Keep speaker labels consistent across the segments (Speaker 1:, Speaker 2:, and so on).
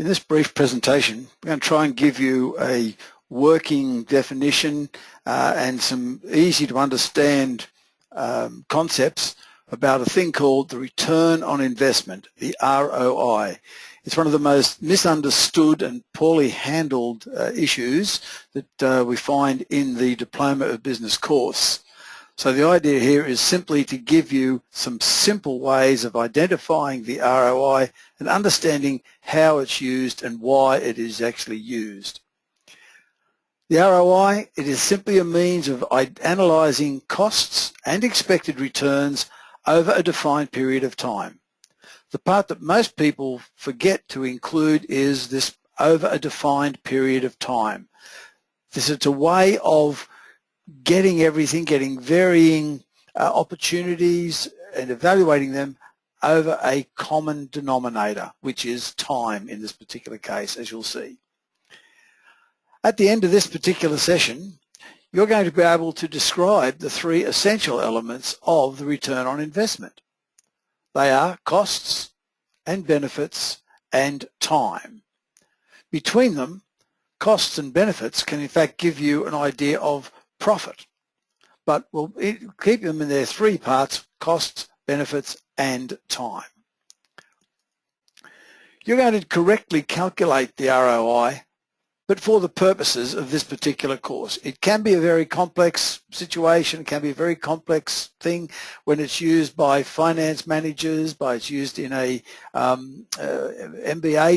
Speaker 1: In this brief presentation, we're going to try and give you a working definition and some easy to understand concepts about a thing called the return on investment, the ROI. It's one of the most misunderstood and poorly handled issues that we find in the Diploma of Business course. So the idea here is simply to give you some simple ways of identifying the ROI and understanding how it's used and why it is actually used. The ROI, it is simply a means of analysing costs and expected returns over a defined period of time. The part that most people forget to include is this over a defined period of time. This is a way of getting everything, getting varying opportunities and evaluating them over a common denominator, which is time in this particular case, as you'll see. At the end of this particular session, you're going to be able to describe the three essential elements of the return on investment. They are costs and benefits and time. Between them, costs and benefits can in fact give you an idea of profit, but we'll keep them in their three parts: costs, benefits, and time. You're going to correctly calculate the ROI, but for the purposes of this particular course. It can be a very complex situation, it can be a very complex thing when it's used by finance managers, it's used in MBA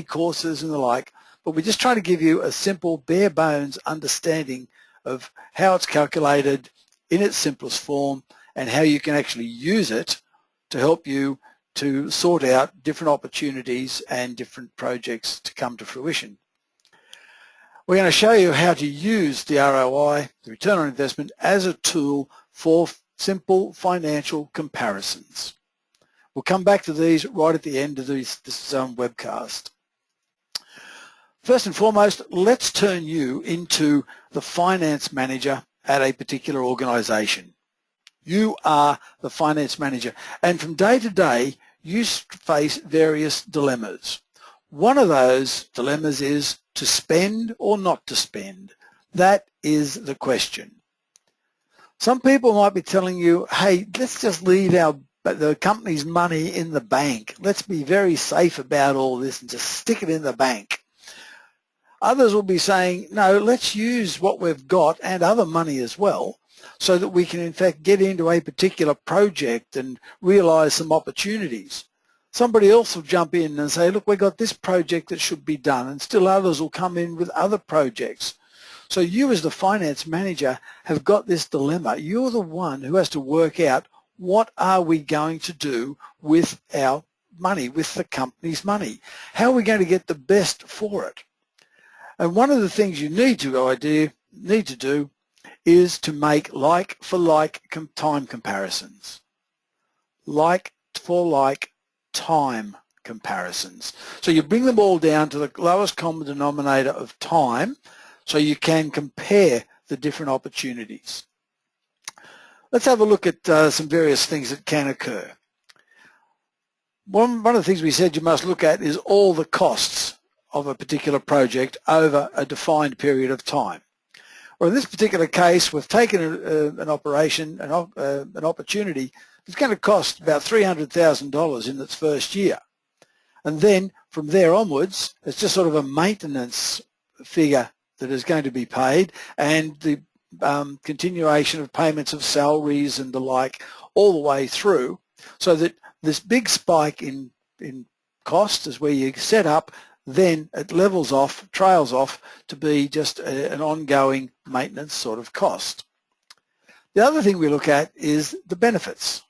Speaker 1: courses and the like, but we're just trying to give you a simple, bare bones understanding of how it's calculated in its simplest form and how you can actually use it to help you to sort out different opportunities and different projects to come to fruition. We're going to show you how to use the ROI, the return on investment, as a tool for simple financial comparisons. We'll come back to these right at the end of this webcast. First and foremost, let's turn you into the finance manager at a particular organization. You are the finance manager, and from day to day, you face various dilemmas. One of those dilemmas is to spend or not to spend. That is the question. Some people might be telling you, hey, let's just leave the company's money in the bank. Let's be very safe about all this and just stick it in the bank. Others will be saying, no, let's use what we've got and other money as well so that we can in fact get into a particular project and realize some opportunities. Somebody else will jump in and say, look, we've got this project that should be done, and still others will come in with other projects. So you as the finance manager have got this dilemma. You're the one who has to work out, what are we going to do with our money, with the company's money? How are we going to get the best for it? And one of the things you need to do is to make like-for-like time comparisons. Like-for-like time comparisons. So you bring them all down to the lowest common denominator of time so you can compare the different opportunities. Let's have a look at some various things that can occur. One of the things we said you must look at is all the costs of a particular project over a defined period of time. Or in this particular case, we've taken an opportunity that's going to cost about $300,000 in its first year. And then from there onwards, it's just sort of a maintenance figure that is going to be paid, and the continuation of payments of salaries and the like all the way through, so that this big spike in cost is where you set up, then it levels off, trails off to be just an ongoing maintenance sort of cost. The other thing we look at is the benefits.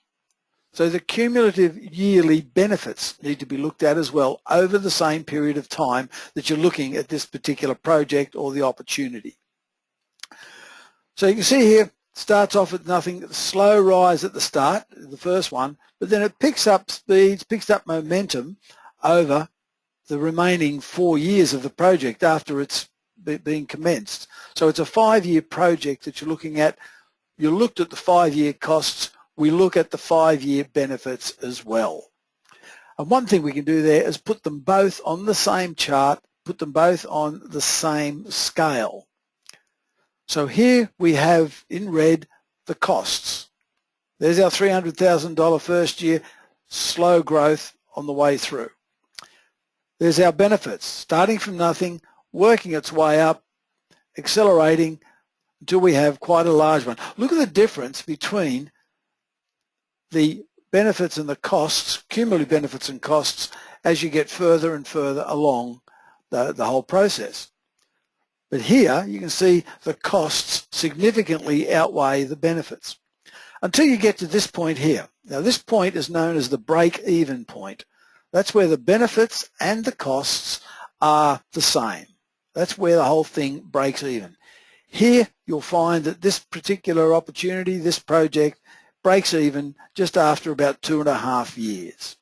Speaker 1: So the cumulative yearly benefits need to be looked at as well over the same period of time that you're looking at this particular project or the opportunity. So you can see here, starts off with nothing, slow rise at the start, the first one, but then it picks up speeds, picks up momentum over the remaining 4 years of the project after it's been commenced. So it's a 5-year project that you're looking at. You looked at the 5-year costs. We look at the 5-year benefits as well. And one thing we can do there is put them both on the same chart, put them both on the same scale. So here we have in red the costs. There's our $300,000 first year, slow growth on the way through. There's our benefits, starting from nothing, working its way up, accelerating until we have quite a large one. Look at the difference between the benefits and the costs, cumulative benefits and costs, as you get further and further along the whole process. But here you can see the costs significantly outweigh the benefits until you get to this point here. Now this point is known as the break-even point. That's where the benefits and the costs are the same. That's where the whole thing breaks even. Here you'll find that this particular opportunity, this project, breaks even just after about 2.5 years.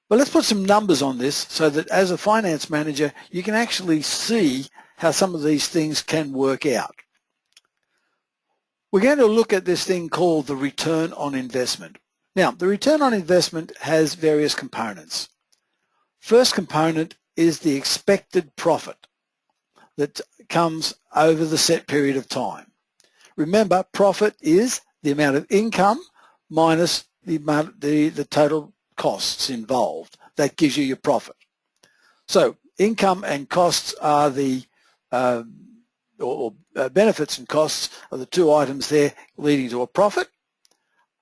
Speaker 1: But let's put some numbers on this so that as a finance manager you can actually see how some of these things can work out. We're going to look at this thing called the return on investment. Now, the return on investment has various components. First component is the expected profit that comes over the set period of time. Remember, profit is the amount of income minus the total costs involved. That gives you your profit. So income and costs are the benefits and costs are the two items there leading to a profit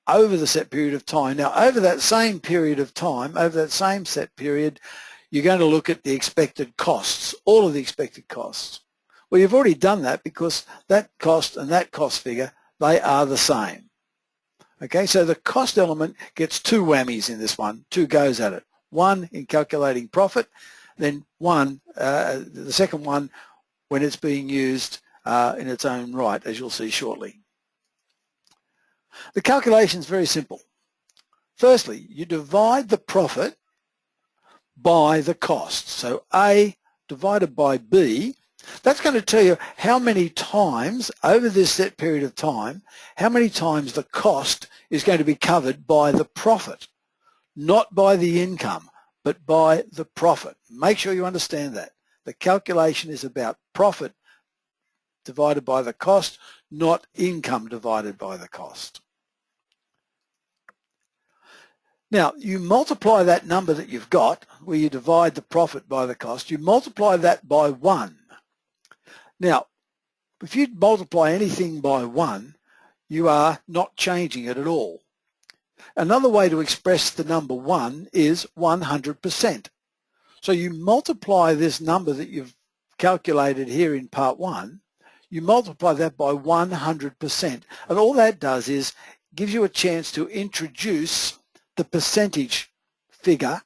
Speaker 1: over the set period of time. Now, over that same period of time, over that same set period, you're going to look at the expected costs, all of the expected costs. Well, you've already done that because that cost and that cost figure, they are the same. Okay, so the cost element gets two whammies in this one, two goes at it. One in calculating profit, then one, the second one when it's being used in its own right, as you'll see shortly. The calculation is very simple. Firstly, you divide the profit by the cost. So A divided by B, that's going to tell you how many times over this set period of time, how many times the cost is going to be covered by the profit, not by the income, but by the profit. Make sure you understand that. The calculation is about profit divided by the cost, not income divided by the cost. Now, you multiply that number that you've got, where you divide the profit by the cost, you multiply that by 1. Now, if you multiply anything by 1, you are not changing it at all. Another way to express the number 1 is 100%. So you multiply this number that you've calculated here in part 1, you multiply that by 100%. And all that does is gives you a chance to introduce the percentage figure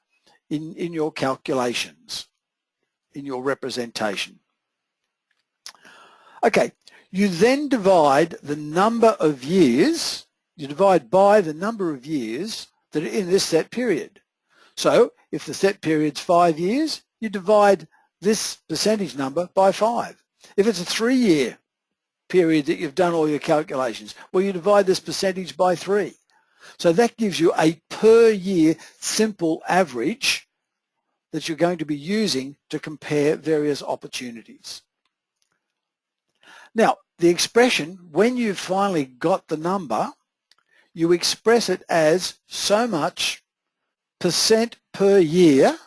Speaker 1: in your calculations, in your representation. Okay, you then divide the number of years, you divide by the number of years that are in this set period. So if the set period's 5 years, you divide this percentage number by 5. If it's a 3-year period that you've done all your calculations, well, you divide this percentage by 3. So that gives you a per year simple average that you're going to be using to compare various opportunities. Now, the expression, when you've finally got the number, you express it as so much percent per year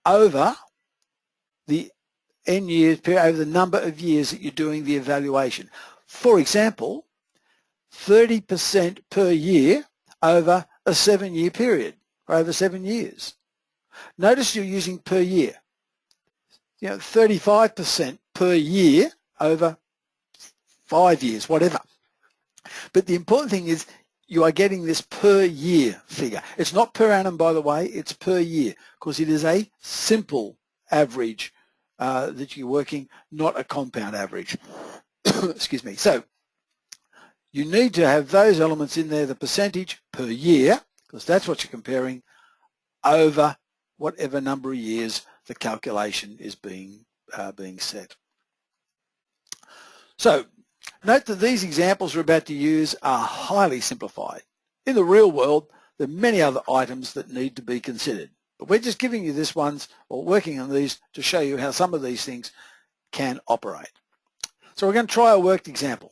Speaker 1: over the N years, over the number of years that you're doing the evaluation. For example, 30% per year over a 7-year period, or over 7 years. Notice you're using per year. 35% per year over 5 years, whatever. But the important thing is you are getting this per year figure. It's not per annum, by the way, it's per year, because it is a simple average that you're working, not a compound average. Excuse me. So you need to have those elements in there, the percentage per year, because that's what you're comparing, over whatever number of years the calculation is being set. So note that these examples we're about to use are highly simplified. In the real world, There are many other items that need to be considered. But we're just giving you this ones, or working on these, to show you how some of these things can operate. So we're going to try a worked example.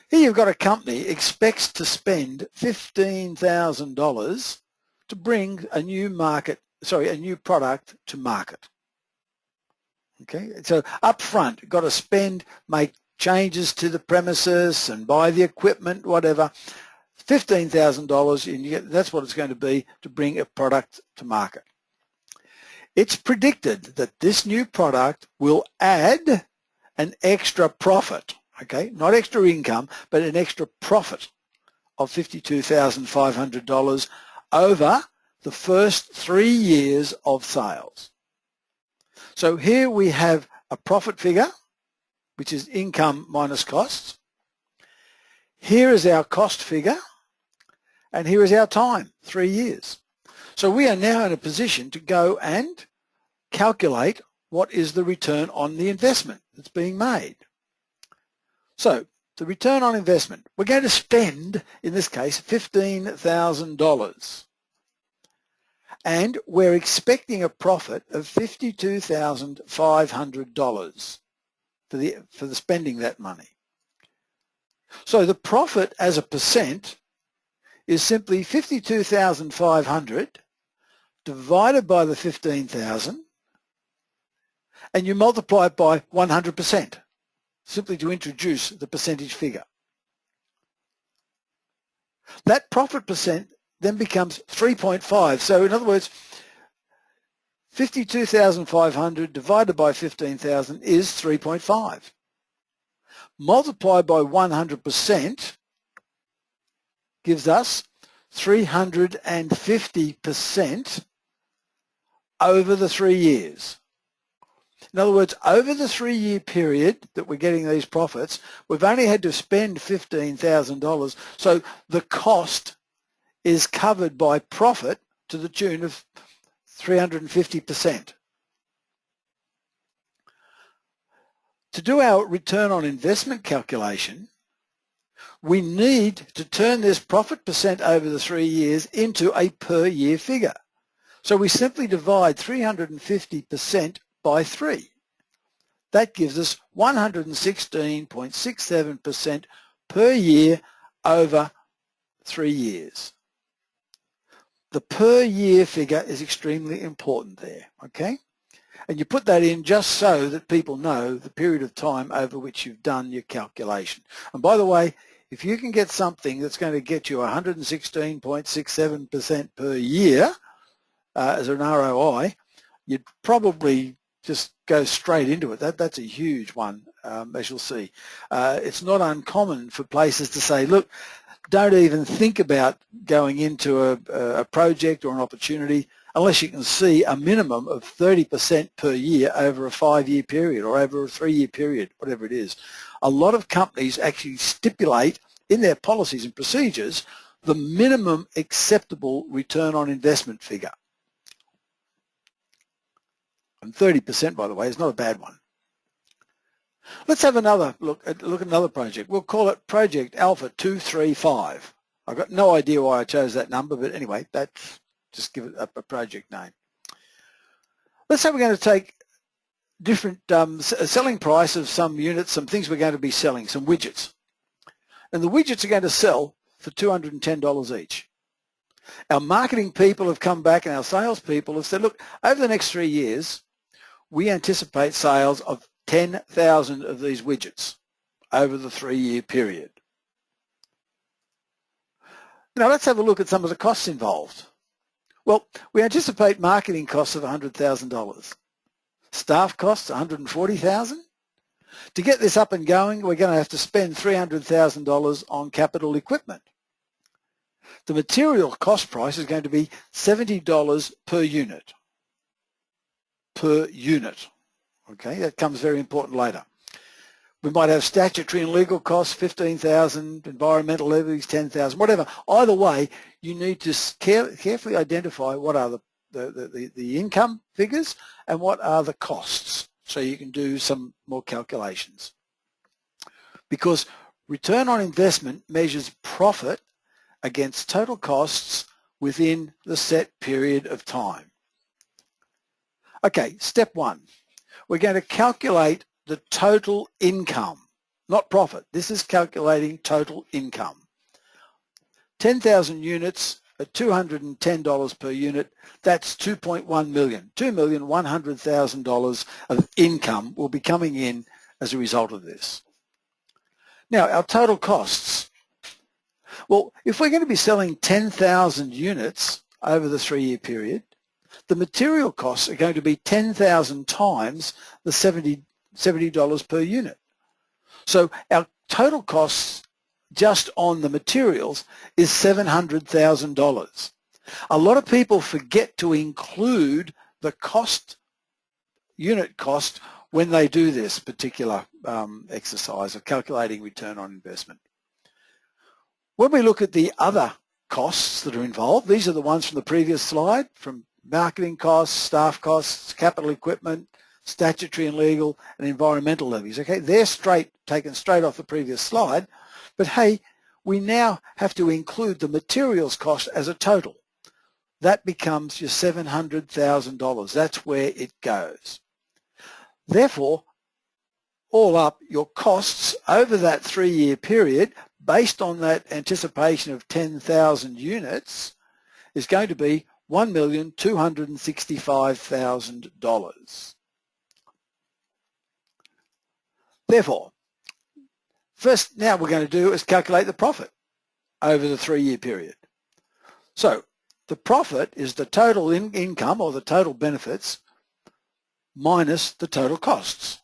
Speaker 1: Here you've got a company expects to spend $15,000 to bring a new product to market. Okay, so up front, you've got to spend, make changes to the premises and buy the equipment, whatever. $15,000, and that's what it's going to be to bring a product to market. It's predicted that this new product will add an extra profit, okay, not extra income, but an extra profit of $52,500 over the first 3 years of sales. So here we have a profit figure, which is income minus costs. Here is our cost figure, and here is our time, 3 years. So we are now in a position to go and calculate what is the return on the investment that's being made. So the return on investment, we're going to spend, in this case, $15,000. And we're expecting a profit of $52,500 for the spending that money. So the profit as a percent is simply 52,500 divided by the 15,000, and you multiply it by 100%, simply to introduce the percentage figure. That profit percent then becomes 3.5. So in other words, 52,500 divided by 15,000 is 3.5. Multiplied by 100% gives us 350% over the 3 years. In other words, over the 3-year period that we're getting these profits, we've only had to spend $15,000, so the cost is covered by profit to the tune of 350%. To do our return on investment calculation, we need to turn this profit percent over the 3 years into a per year figure. So we simply divide 350% by 3. That gives us 116.67% per year over 3 years. The per year figure is extremely important there, okay? And you put that in just so that people know the period of time over which you've done your calculation. And by the way, if you can get something that's going to get you 116.67% per year as an ROI, you'd probably just go straight into it. That's a huge one, as you'll see. It's not uncommon for places to say, look, don't even think about going into a project or an opportunity unless you can see a minimum of 30% per year over a 5-year period or over a 3-year period, whatever it is. A lot of companies actually stipulate in their policies and procedures the minimum acceptable return on investment figure. And 30%, by the way, is not a bad one. Let's have another look at another project. We'll call it Project Alpha 235. I've got no idea why I chose that number, but anyway, that's just give it a project name. Let's say we're going to take different selling price of some units, some things we're going to be selling, some widgets. And the widgets are going to sell for $210 each. Our marketing people have come back and our sales people have said, look, over the next 3 years, we anticipate sales of 10,000 of these widgets over the 3-year period. Now let's have a look at some of the costs involved. Well, we anticipate marketing costs of $100,000. Staff costs $140,000. To get this up and going, we're going to have to spend $300,000 on capital equipment. The material cost price is going to be $70 per unit. Per unit. Okay, that comes very important later. We might have statutory and legal costs, $15,000, environmental levies, $10,000, whatever. Either way, you need to carefully identify what are the income figures and what are the costs, so you can do some more calculations. Because return on investment measures profit against total costs within the set period of time. Okay, step one. We're going to calculate the total income, not profit. This is calculating total income. 10,000 units at $210 per unit, that's 2.1 million. $2,100,000 of income will be coming in as a result of this. Now, our total costs. Well, if we're going to be selling 10,000 units over the 3-year period, the material costs are going to be 10,000 times the $70 per unit. So our total costs just on the materials is $700,000. A lot of people forget to include the cost, unit cost, when they do this particular exercise of calculating return on investment. When we look at the other costs that are involved, these are the ones from the previous slide, from marketing costs, staff costs, capital equipment, statutory and legal, and environmental levies. Okay, they're taken straight off the previous slide, but hey, we now have to include the materials cost as a total. That becomes your $700,000. That's where it goes. Therefore, all up, your costs over that 3-year period, based on that anticipation of 10,000 units, is going to be $1,265,000. Therefore, first now we're going to do is calculate the profit over the 3-year period. So the profit is the total income or the total benefits minus the total costs.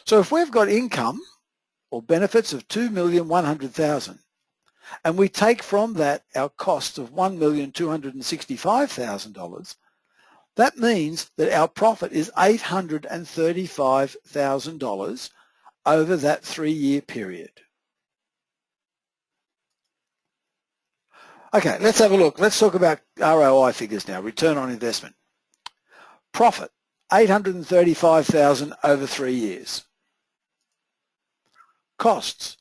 Speaker 1: So if we've got income or benefits of $2,100,000 and we take from that our costs of $1,265,000, that means that our profit is $835,000 over that 3-year period. Okay, let's have a look. Let's talk about ROI figures now, return on investment. Profit, $835,000 over 3 years. Costs,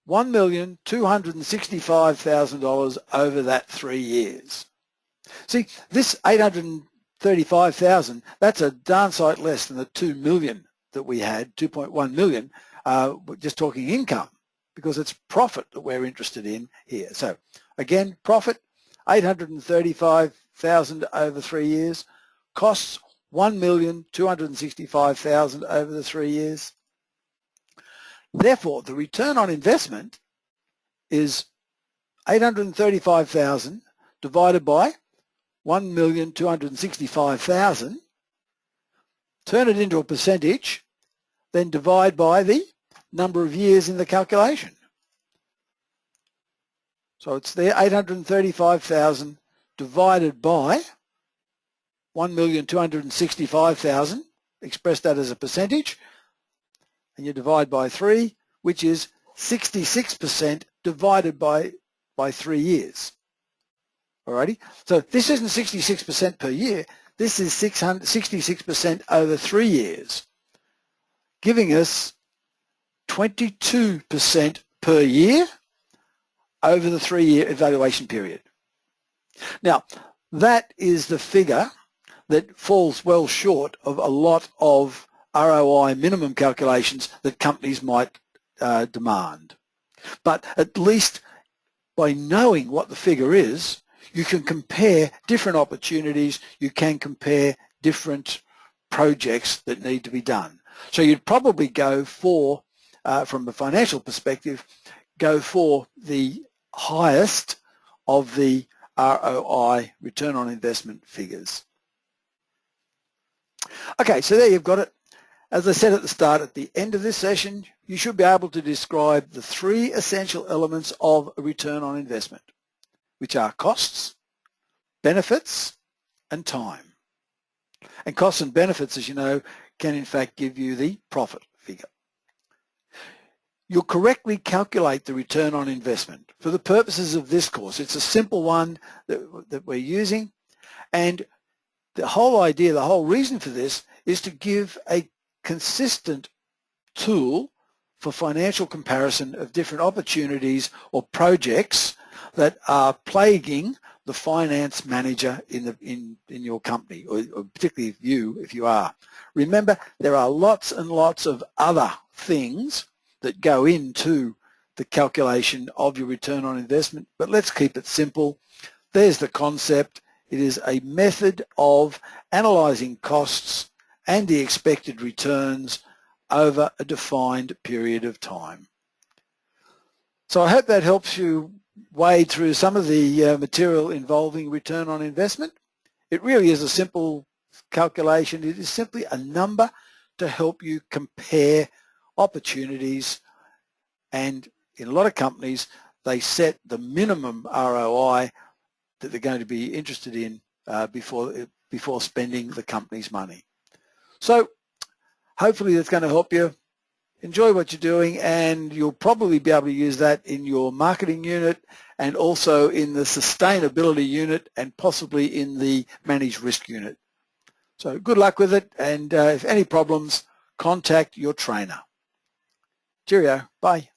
Speaker 1: $1,265,000 over that 3 years. See, this $835,000, that's a darn sight less than the $2 million that we had, $2.1 million, just talking income, because it's profit that we're interested in here. So again, profit, $835,000 over 3 years. Costs, $1,265,000 over the 3 years. Therefore, the return on investment is $835,000 divided by $1,265,000, turn it into a percentage, then divide by the number of years in the calculation. So it's there, $835,000 divided by $1,265,000, express that as a percentage, and you divide by 3, which is 66% divided by 3 years. Alrighty, so this isn't 66% per year, this is 66% over 3 years, giving us 22% per year over the 3-year evaluation period. Now, that is the figure that falls well short of a lot of ROI minimum calculations that companies might demand. But at least by knowing what the figure is, you can compare different opportunities, you can compare different projects that need to be done. So you'd probably go for, from a financial perspective, go for the highest of the ROI, return on investment figures. Okay, so there you've got it. As I said at the start, at the end of this session, you should be able to describe the 3 essential elements of a return on investment, which are costs, benefits, and time. And costs and benefits, as you know, can in fact give you the profit figure. You'll correctly calculate the return on investment. For the purposes of this course, it's a simple one that we're using, and the whole idea, the whole reason for this is to give a consistent tool for financial comparison of different opportunities or projects that are plaguing the finance manager in your company, or particularly if you are. Remember, there are lots and lots of other things that go into the calculation of your return on investment, but let's keep it simple. There's the concept. It is a method of analyzing costs and the expected returns over a defined period of time. So I hope that helps you wade through some of the material involving return on investment. It really is a simple calculation. It is simply a number to help you compare opportunities, and in a lot of companies they set the minimum ROI that they're going to be interested in before spending the company's money. So hopefully that's going to help you. Enjoy what you're doing, and you'll probably be able to use that in your marketing unit and also in the sustainability unit and possibly in the managed risk unit. So good luck with it, and if any problems, contact your trainer. Cheerio. Bye.